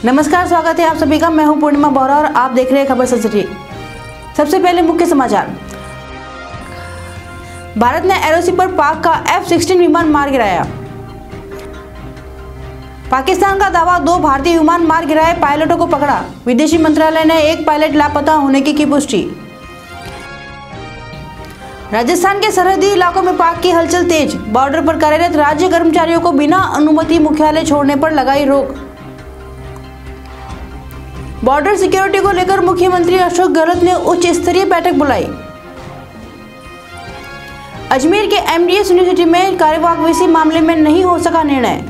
नमस्कार, स्वागत है आप सभी का। मैं हूं पूर्णिमा बोरा और आप देख रहे हैं खबर सच। सबसे पहले मुख्य समाचार। भारत ने एलओसी पर पाक का F-16 विमान मार गिराया। पाकिस्तान का दावा, 2 भारतीय विमान मार गिराए, पायलटों को पकड़ा। विदेशी मंत्रालय ने 1 पायलट लापता होने की पुष्टि। राजस्थान के सरहदी इलाकों में पाक की हलचल तेज। बॉर्डर पर कार्यरत राज्य कर्मचारियों को बिना अनुमति मुख्यालय छोड़ने पर लगाई रोक। बॉर्डर सिक्योरिटी को लेकर मुख्यमंत्री अशोक गहलोत ने उच्च स्तरीय बैठक बुलाई। अजमेर के MDS यूनिवर्सिटी में कार्यवाहक वीसी मामले में नहीं हो सका निर्णय।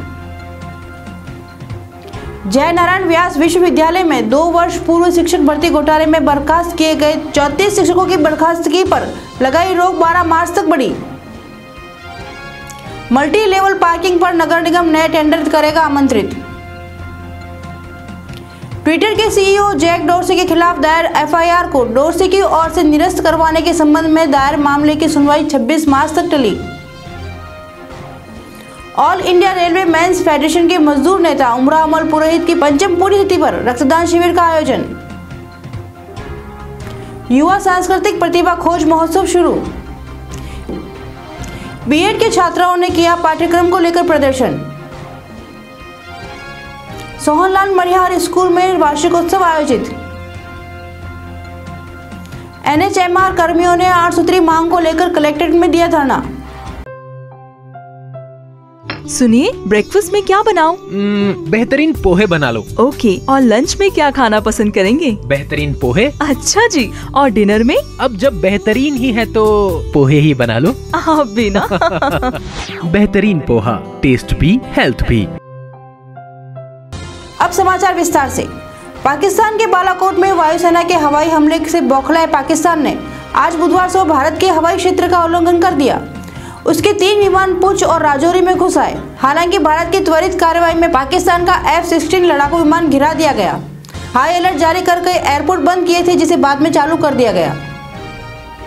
जय नारायण व्यास विश्वविद्यालय में 2 वर्ष पूर्व शिक्षक भर्ती घोटाले में बर्खास्त किए गए 34 शिक्षकों की बर्खास्तगी पर लगाई रोक 12 मार्च तक बढ़ी। मल्टी लेवल पार्किंग पर नगर निगम नए टेंडर करेगा आमंत्रित। ट्विटर के CEO जैक डोर्सी के खिलाफ दायर FIR को डोर्सी की ओर से निरस्त करवाने के संबंध में दायर मामले की सुनवाई 26 मार्च तक टली। All India railway men's federation के मजदूर नेता उमरा अमल पुरोहित की पंचम पुण्यतिथि पर रक्तदान शिविर का आयोजन। युवा सांस्कृतिक प्रतिभा खोज महोत्सव शुरू। बीएड के छात्राओं ने किया पाठ्यक्रम को लेकर प्रदर्शन। सोहनलाल मनिहार स्कूल में वार्षिकोत्सव आयोजित। NHMR कर्मियों ने 8 सूत्री मांग को लेकर कलेक्ट्रेट में दिया धरना। सुनिए, ब्रेकफास्ट में क्या बनाऊं? बेहतरीन पोहे बना लो। ओके, और लंच में क्या खाना पसंद करेंगे? बेहतरीन पोहे। अच्छा जी, और डिनर में? अब जब बेहतरीन ही है तो पोहे ही बना लो। आप भी ना। बेहतरीन पोहा, टेस्ट भी हेल्थ भी। अब समाचार विस्तार से। पाकिस्तान के बालाकोट में वायुसेना के हवाई हमले से बौखलाए पाकिस्तान ने आज बुधवार से भारत के हवाई क्षेत्र का उल्लंघन कर दिया। उसके 3 विमान पुंछ और राजौरी में घुस आए। हालांकि भारत की त्वरित कार्रवाई में पाकिस्तान का F-16 लड़ाकू विमान गिरा दिया गया। हाई अलर्ट जारी कर कई एयरपोर्ट बंद किए थे, जिसे बाद में चालू कर दिया गया।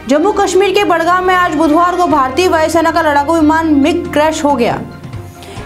जम्मू कश्मीर के बडगाम में आज बुधवार को भारतीय वायुसेना का लड़ाकू विमान मिग क्रैश हो गया।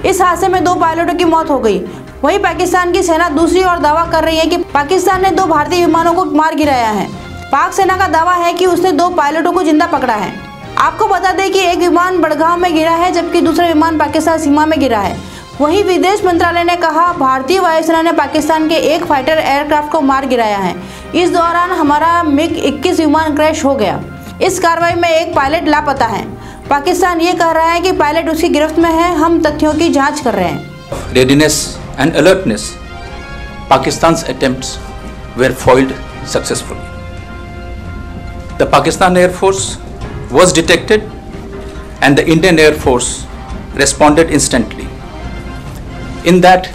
इस हादसे में 2 पायलटों की मौत हो गई। वहीं पाकिस्तान की सेना दूसरी ओर दावा कर रही है कि पाकिस्तान ने 2 भारतीय विमानों को मार गिराया है। पाक सेना का दावा है कि उसने 2 पायलटों को जिंदा पकड़ा है। आपको बता दें कि एक विमान बड़गांव में गिरा है, जबकि दूसरा विमान पाकिस्तान सीमा में गिरा है। वहीं विदेश मंत्रालय ने कहा, भारतीय वायुसेना ने पाकिस्तान के एक फाइटर एयरक्राफ्ट को मार गिराया है। इस दौरान हमारा MiG-21 विमान क्रैश हो गया। इस कार्रवाई में एक पायलट लापता है। पाकिस्तान ये कह रहा है कि पायलट उसकी गिरफ्त में है। हम तथ्यों की जाँच कर रहे हैं। Readiness and alertness, Pakistan's attempts were foiled successfully. The Pakistan Air Force was detected and the Indian Air Force responded instantly. In that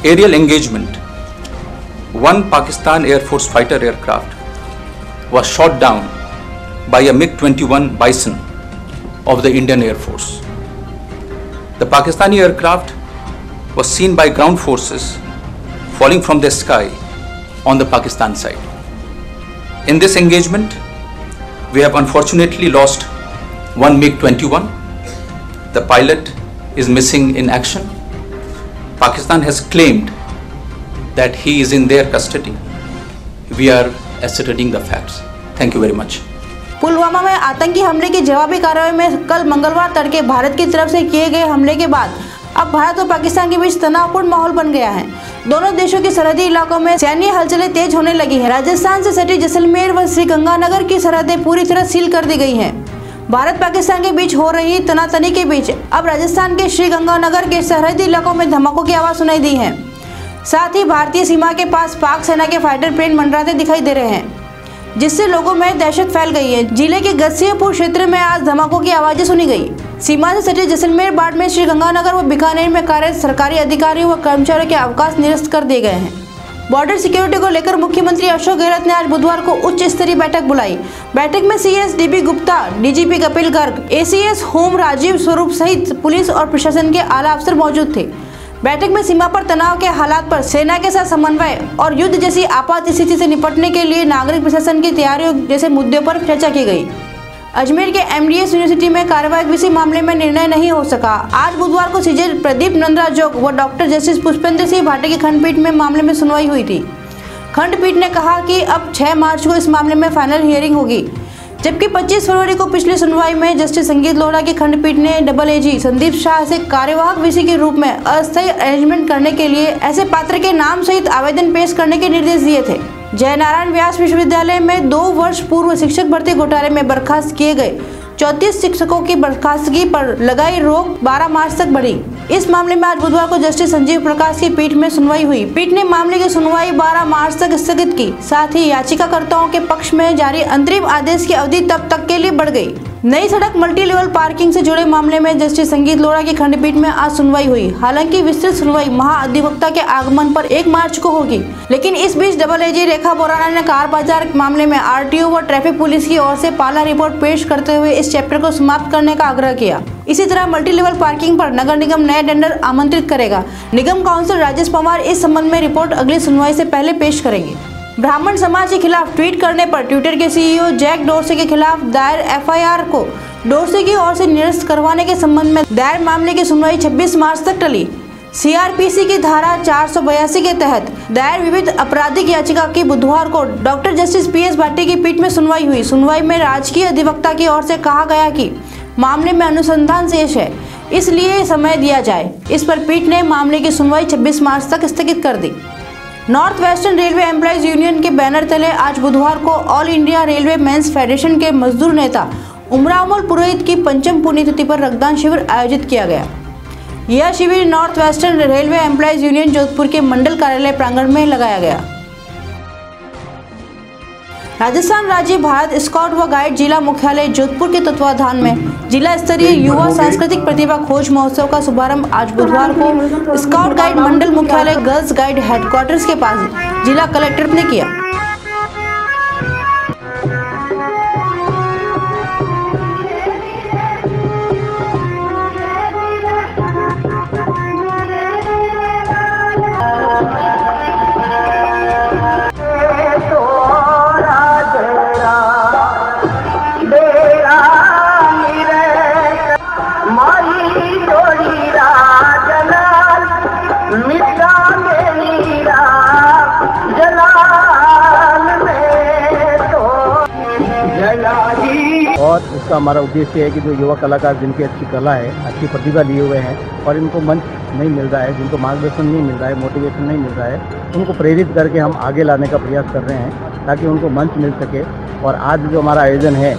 aerial engagement, 1 Pakistan Air Force fighter aircraft was shot down by a MiG-21 Bison of the Indian Air Force. The Pakistani aircraft was seen by ground forces falling from the sky on the Pakistan side. In this engagement, we have unfortunately lost 1 MiG-21. The pilot is missing in action. Pakistan has claimed that he is in their custody. We are ascertaining the facts. Thank you very much. Pulwama में आतंकी हमले की जवाबी कार्रवाई में कल मंगलवार तड़के भारत की तरफ से किए गए हमले के बाद अब भारत और पाकिस्तान के बीच तनावपूर्ण माहौल बन गया है। दोनों देशों के सरहदी इलाकों में सैन्य हलचलें तेज होने लगी है। राजस्थान से सटी जैसलमेर व श्रीगंगानगर की सरहदें पूरी तरह सील कर दी गई हैं। भारत पाकिस्तान के बीच हो रही तनातनी के बीच अब राजस्थान के श्रीगंगानगर के सरहदी इलाकों में धमाकों की आवाज सुनाई दी है। साथ ही भारतीय सीमा के पास पाक सेना के फाइटर प्लेन मंडराते दिखाई दे रहे हैं, जिससे लोगों में दहशत फैल गई है। जिले के गस्सियापुर क्षेत्र में आज धमाकों की आवाजें सुनी गई। सीमा से सटे जैसलमेर, बाड़मेर, श्रीगंगानगर व बीकानेर में कार्यरत सरकारी अधिकारियों व कर्मचारियों के अवकाश निरस्त कर दिए गए हैं। बॉर्डर सिक्योरिटी को लेकर मुख्यमंत्री अशोक गहलोत ने आज बुधवार को उच्च स्तरीय बैठक बुलाई। बैठक में CS DB Gupta, DGP Kapil Garg, ACS home Rajeev Swaroop सहित पुलिस और प्रशासन के आला अफसर मौजूद थे। बैठक में सीमा पर तनाव के हालात पर सेना के साथ समन्वय और युद्ध जैसी आपात स्थिति से निपटने के लिए नागरिक प्रशासन की तैयारियों जैसे मुद्दों पर चर्चा की गई। अजमेर के MDS यूनिवर्सिटी में कार्यवाही किसी मामले में निर्णय नहीं हो सका। आज बुधवार को सीजे प्रदीप नंदरा जोग व डॉक्टर जस्टिस पुष्पेंद्र सिंह भाटे की खंडपीठ में मामले में सुनवाई हुई थी। खंडपीठ ने कहा कि अब 6 मार्च को इस मामले में फाइनल हियरिंग होगी, जबकि 25 फरवरी को पिछली सुनवाई में जस्टिस संगीत लोढ़ा की खंडपीठ ने AAG संदीप शाह से कार्यवाहक VC के रूप में अस्थायी अरेंजमेंट करने के लिए ऐसे पात्र के नाम सहित आवेदन पेश करने के निर्देश दिए थे। जयनारायण व्यास विश्वविद्यालय में 2 वर्ष पूर्व शिक्षक भर्ती घोटाले में बर्खास्त किए गए 34 शिक्षकों की बर्खास्तगी पर लगाई रोक 12 मार्च तक बढ़ी। इस मामले में आज बुधवार को जस्टिस संजीव प्रकाश की पीठ में सुनवाई हुई। पीठ ने मामले की सुनवाई 12 मार्च तक स्थगित की। साथ ही याचिकाकर्ताओं के पक्ष में जारी अंतरिम आदेश की अवधि तब तक के लिए बढ़ गई। नई सड़क मल्टी लेवल पार्किंग से जुड़े मामले में जस्टिस संगीत लोढ़ा की खंडपीठ में आज सुनवाई हुई। हालांकि विस्तृत सुनवाई महाअधिवक्ता के आगमन पर 1 मार्च को होगी, लेकिन इस बीच AAG रेखा बोराना ने कार बाजार मामले में RTO व ट्रैफिक पुलिस की ओर से पाला रिपोर्ट पेश करते हुए इस चैप्टर को समाप्त करने का आग्रह किया। इसी तरह मल्टी लेवल पार्किंग पर नगर निगम नए टेंडर आमंत्रित करेगा। निगम काउंसिल राजेश पवार इस संबंध में रिपोर्ट अगली सुनवाई से पहले पेश करेंगे। ब्राह्मण समाज के खिलाफ ट्वीट करने पर ट्विटर के CEO जैक डोर्से के खिलाफ दायर FIR को डोर्से की ओर से निरस्त करवाने के संबंध में दायर मामले की सुनवाई 26 मार्च तक टली। CRPC की धारा 482 के तहत दायर विविध आपराधिक याचिका की बुधवार को डॉक्टर जस्टिस PS भाटे की पीठ में सुनवाई हुई। सुनवाई में राजकीय अधिवक्ता की ओर से कहा गया कि मामले में अनुसंधान शेष है, इसलिए समय दिया जाए। इस पर पीठ ने मामले की सुनवाई 26 मार्च तक स्थगित कर दी। North western railway employees union के बैनर तले आज बुधवार को all India railway men's federation के मजदूर नेता उमरामुल पुरोहित की पंचम पुण्यतिथि पर रक्तदान शिविर आयोजित किया गया। यह शिविर north western railway employees union Jodhpur के मंडल कार्यालय प्रांगण में लगाया गया। राजस्थान राज्य भारत स्काउट व गाइड जिला मुख्यालय जोधपुर के तत्वाधान में जिला स्तरीय युवा सांस्कृतिक प्रतिभा खोज महोत्सव का शुभारंभ आज बुधवार को स्काउट गाइड मंडल मुख्यालय गर्ल्स गाइड हेडक्वार्टर्स के पास जिला कलेक्टर ने किया। और इसका हमारा उद्देश्य है कि जो युवा कलाकार जिनकी अच्छी कला है, अच्छी प्रतिभा लिए हुए हैं और इनको मंच नहीं मिल रहा है, जिनको मार्गदर्शन नहीं मिल रहा है, मोटिवेशन नहीं मिल रहा है, उनको प्रेरित करके हम आगे लाने का प्रयास कर रहे हैं ताकि उनको मंच मिल सके। और आज जो हमारा आयोजन है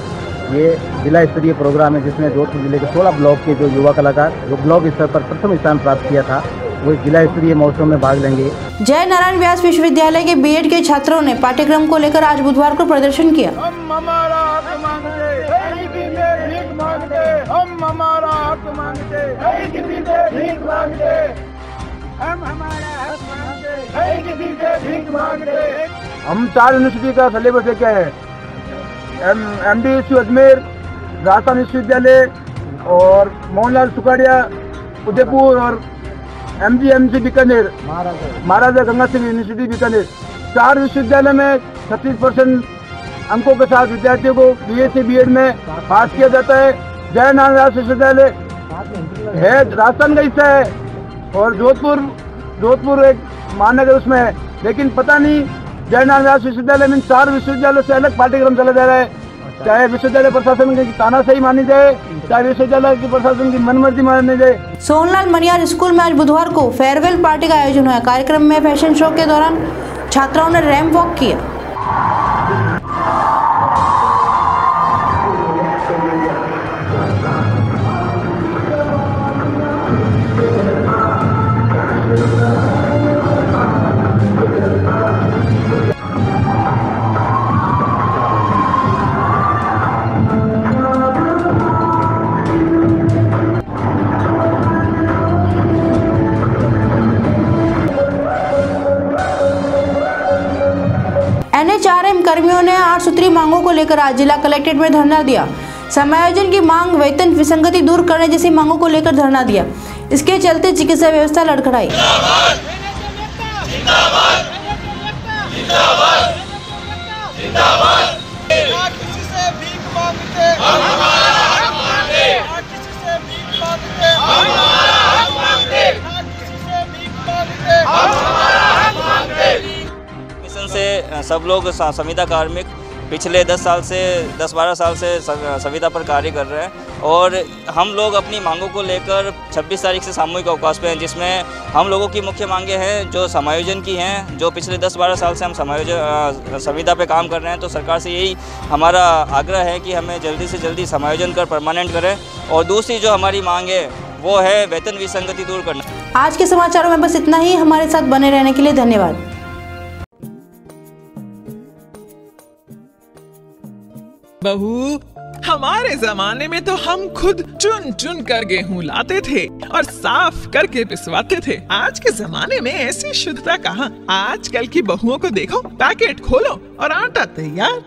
ये जिला स्तरीय प्रोग्राम है जिसमें जोधपुर जिले के 16 ब्लॉक के जो युवा कलाकार जो ब्लॉक स्तर पर प्रथम स्थान प्राप्त किया था वो जिला स्तरीय महोत्सव में भाग लेंगे। जयनारायण व्यास विश्वविद्यालय के B.Ed के छात्रों ने पाठ्यक्रम को लेकर आज बुधवार को प्रदर्शन किया। हम हमारा हक मांगते, भीख मांगते, हम हमारा हक मांगते, किसी से भीख मांगते, हम हमारा हक मांगते, किसी से भीख मांगते। हम 4 यूनिवर्सिटी का सिलेबस लेके आए हैं। MDSU अजमेर, राजस्थान विश्वविद्यालय और मोहनलाल सुखाड़िया उदयपुर और MGMC बीकानेर, महाराजा गंगा सिंह यूनिवर्सिटी बीकानेर। 4 विश्वविद्यालय में 36% अंकों के साथ विद्यार्थियों को BSc B.Ed में पास किया जाता है। जयनारायण व्यास विश्वविद्यालय है राजस्थान का हिस्सा है और जोधपुर एक महानगर उसमें है, लेकिन पता नहीं जयनारायण व्यास विश्वविद्यालय में 4 विश्वविद्यालयों से अलग पाठ्यक्रम चला जा रहा है। चाहे विश्वविद्यालय प्रशासन की तानाशाही मानी जाए, चाहे विश्वविद्यालय की प्रशासन की मनमर्जी मानी जाए। सोनलाल मनियार स्कूल में आज बुधवार को फेयरवेल पार्टी का आयोजन हुआ। कार्यक्रम में फैशन शो के दौरान छात्राओं ने रैंप वॉक किया। NHRM कर्मियों ने 8 सूत्री मांगों को लेकर आज जिला कलेक्ट्रेट में धरना दिया। समायोजन की मांग, वेतन विसंगति दूर करने जैसी मांगों को लेकर धरना दिया। इसके चलते चिकित्सा व्यवस्था लड़खड़ाई। किसी से भीख मांगते मिशन से सब लोग संविदा कार्मिक पिछले 10-12 साल से संविदा पर कार्य कर रहे हैं और हम लोग अपनी मांगों को लेकर 26 तारीख से सामूहिक अवकाश पे हैं, जिसमें हम लोगों की मुख्य मांगें हैं जो समायोजन की हैं, जो पिछले 10-12 साल से हम संविदा पे काम कर रहे हैं। तो सरकार से यही हमारा आग्रह है कि हमें जल्दी से जल्दी समायोजन कर परमानेंट करें। और दूसरी जो हमारी मांग है वो है वेतन विसंगति दूर करना। आज के समाचारों में बस इतना ही। हमारे साथ बने रहने के लिए धन्यवाद। बहू, हमारे जमाने में तो हम खुद चुन चुन कर गेहूं लाते थे और साफ करके पिसवाते थे। आज के जमाने में ऐसी शुद्धता कहाँ। आजकल की बहुओं को देखो, पैकेट खोलो और आटा तैयार।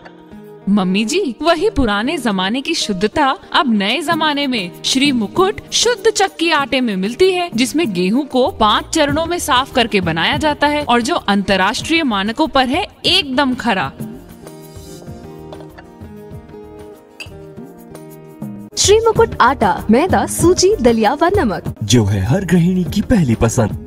मम्मी जी, वही पुराने जमाने की शुद्धता अब नए जमाने में श्री मुकुट शुद्ध चक्की आटे में मिलती है, जिसमें गेहूं को 5 चरणों में साफ करके बनाया जाता है और जो अंतर्राष्ट्रीय मानकों पर है एकदम खरा। श्री मुकुट आटा, मैदा, सूजी, दलिया व नमक, जो है हर गृहिणी की पहली पसंद।